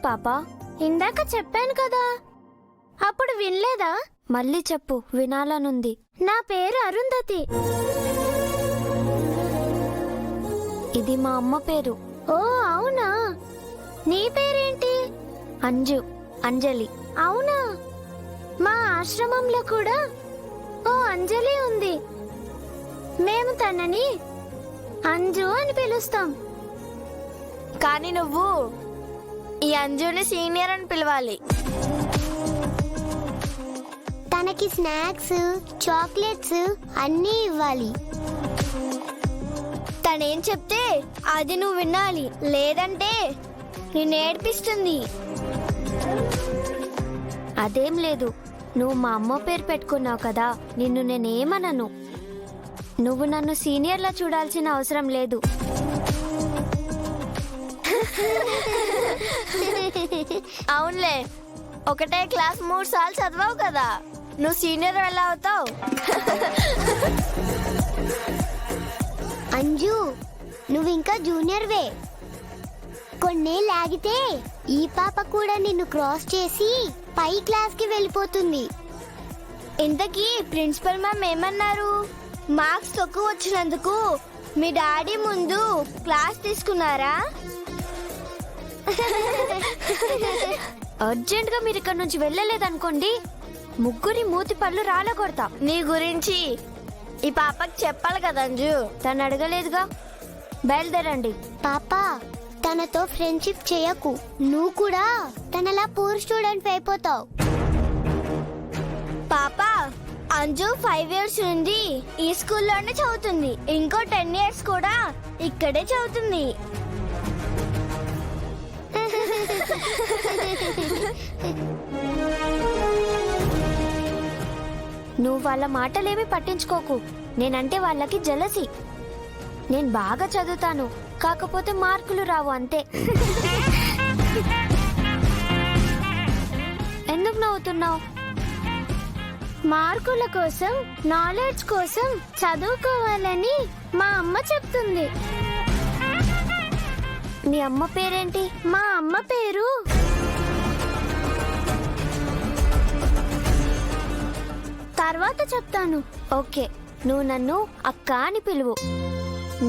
పాప? ఇందాక చెప్పాను కదా, అప్పుడు వినలేదా? మళ్ళీ చెప్పు, వినాలనుంది. నా పేరు అరుంధతి. ఇది మా అమ్మ పేరు. ఓ అవునా, నీ పేరేంటి? అంజలి. అవునా, మా ఆశ్రమంలో కూడా ఓ అంజలి ఉంది. మేము తనని అంజు అని పిలుస్తాం. కానీ నువ్వు ఈ అంజుని సీనియర్ అని పిలవాలి. తనకి స్నాక్స్, చాక్లెట్స్ అన్నీ ఇవ్వాలి. తనేం చెప్తే అది నువ్వు వినాలి, లేదంటే నిన్ను ఏడ్పిస్తుంది. అదేం లేదు, నువ్వు మా అమ్మ పేరు పెట్టుకున్నావు కదా, నిన్ను నేనేమనను. నువ్వు నన్ను సీనియర్లా చూడాల్సిన అవసరం లేదు. అవునులే, ఒకటే క్లాస్ 3 సార్లు చదివావు కదా, నువ్వు సీనియర్ ఎలా అవుతావు? అంజు, నువ్వు ఇంకా జూనియర్వే. కొన్నేళ్ళు ఆగితే ఈ పాప కూడా నిన్ను క్రాస్ చేసి పై క్లాస్ కి వెళ్ళిపోతుంది. ఇంతకీ ప్రిన్సిపల్ మ్యామ్ ఏమన్నారు? మార్క్స్ తక్కువ వచ్చినందుకు మీ డాడీ ముందు క్లాస్ తీసుకున్నారా? అర్జెంట్ గా మీరు ఇక్కడ నుంచి వెళ్ళలేదనుకోండి, ముగ్గురి మూతి పళ్ళు రాలగొడతా. నీ గురించి ఈ పాపకి చెప్పాలి కదా అంజు, తను అడగలేదుగా. బయలుదేరండి. పాపా, తనతో ఫ్రెండ్షిప్ చేయకు. నువ్వు కూడా తనలా పూర్ స్టూడెంట్ అయిపోతావు. పాపా, అంజు 5 ఇయర్స్ నుండి ఈ స్కూల్లోనే చదువుతుంది. ఇంకో 10 ఇయర్స్ కూడా ఇక్కడే చదువుతుంది. నువ్వు వాళ్ళ మాటలేమి పట్టించుకోకు. నేనంటే వాళ్ళకి జలసి. నేను బాగా చదువుతాను, కాకపోతే మార్కులు రావు అంతే. ఎందుకు నవ్వుతున్నావు? మార్కుల కోసం, నాలెడ్జ్ కోసం చదువుకోవాలని మా అమ్మ చెప్తుంది. మీ అమ్మ పేరేంటి? మా అమ్మ పేరు తర్వాత చెప్తాను. ఓకే, నువ్వు నన్ను అక్క అని పిలువు.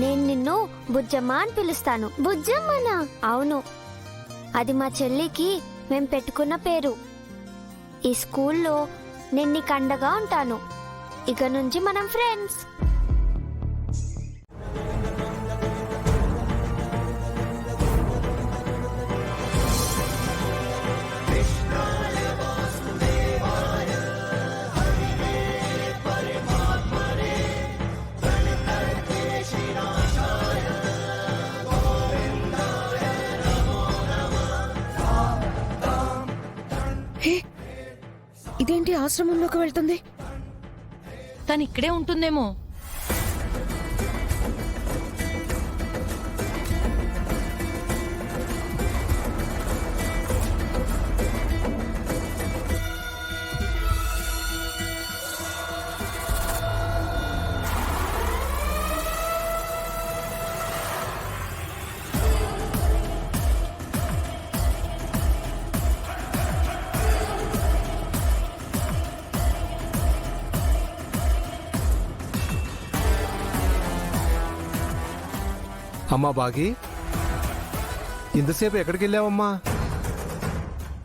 నేను నిన్ను బుజ్జమ్మ అని పిలుస్తాను. బుజ్జమ్మనా? అవును, అది మా చెల్లికి మేం పెట్టుకున్న పేరు. ఈ స్కూల్లో నేను నీకు అండగా ఉంటాను. ఇక నుంచి మనం ఫ్రెండ్స్. ఇదేంటి ఆశ్రమంలోకి వెళ్తుంది? తను ఇక్కడే ఉంటుందేమో. అమ్మా బాగి, ఇంతసేపు ఎక్కడికి వెళ్ళావమ్మా?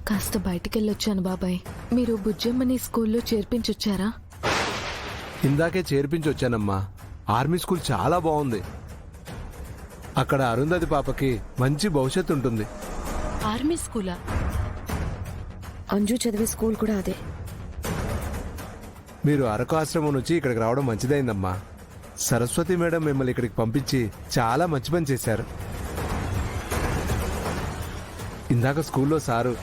కాస్త బయటికెళ్ళొచ్చాను బాబాయ్. మీరు బుజ్జమ్మని స్కూల్లో చేర్పించొచ్చారా? ఇందాకే చేర్పించి వచ్చానమ్మా. ఆర్మీ స్కూల్ చాలా బాగుంది. అక్కడ అరుంధతి పాపకి మంచి భవిష్యత్తు ఉంటుంది. ఆర్మీ స్కూలా? అంజు చదివే స్కూల్ కూడా అదే. మీరు అరకు ఆశ్రమం నుంచి ఇక్కడికి రావడం మంచిదైందమ్మా. సరస్వతి మేడం మిమ్మల్ని ఇక్కడికి పంపించి చాలా మంచి పని చేశారు. ఇందాక స్కూల్లో సారు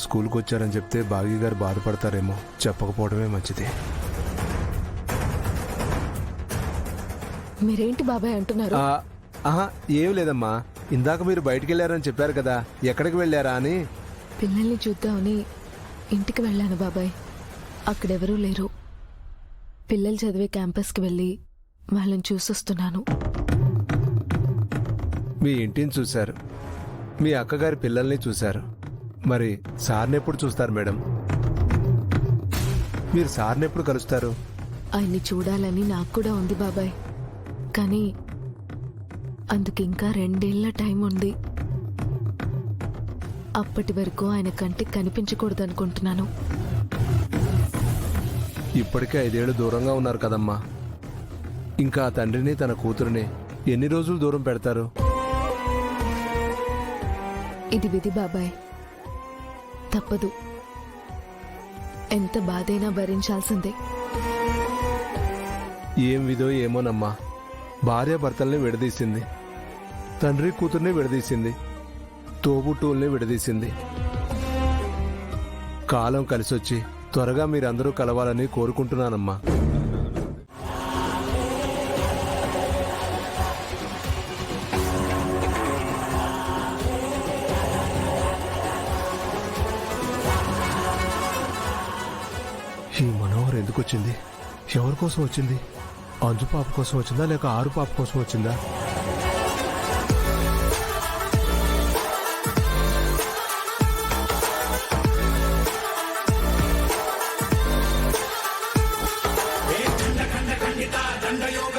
స్కూల్కి వచ్చారని చెప్తే బాగి గారు బాధపడతారేమో. చెప్పకపోవడమే మంచిది. మీరేంటి బాబాయ్ అంటున్నారు? ఏం లేదమ్మా, ఇందాక మీరు బయటికి వెళ్ళారని చెప్పారు కదా, ఎక్కడికి వెళ్ళారా అని. పిల్లల్ని చూద్దామని ఇంటికి వెళ్ళాను బాబాయ్. అక్కడెవరూ లేరు. పిల్లలు చదివే క్యాంపస్కి వెళ్ళి వాళ్ళని చూసొస్తున్నాను. మీ ఇంటిని చూశారు, మీ అక్కగారి పిల్లల్ని చూశారు. మరి సార్ని ఎప్పుడు చూస్తారు మేడం? మీరు సార్ని ఎప్పుడు కలుస్తారు? ఆయన్ని చూడాలని నాకు కూడా ఉంది బాబాయ్, కానీ అందుకింకా 2 ఏళ్ల టైం ఉంది. అప్పటి వరకు ఆయన కంటికి కనిపించకూడదనుకుంటున్నాను. ఇప్పటికే 5 ఏళ్ళు దూరంగా ఉన్నారు కదమ్మా. ఇంకా ఆ తండ్రిని తన కూతురిని ఎన్ని రోజులు దూరం పెడతారు? ఇది విధి బాబాయ్, తప్పదు. ఎంత బాధైనా భరించాల్సిందే. ఏం విధో ఏమోనమ్మా, భార్య భర్తల్ని విడదీసింది, తండ్రి కూతుర్ని విడదీసింది, తోబుట్టుల్ని విడదీసింది. కాలం కలిసొచ్చి త్వరగా మీరందరూ కలవాలని కోరుకుంటున్నానమ్మా. ఈ మనోహర్ ఎందుకు వచ్చింది? ఎవరి కోసం వచ్చింది? అంజు పాప కోసం వచ్చిందా లేక ఆరు పాప కోసం వచ్చిందా? దండయోగ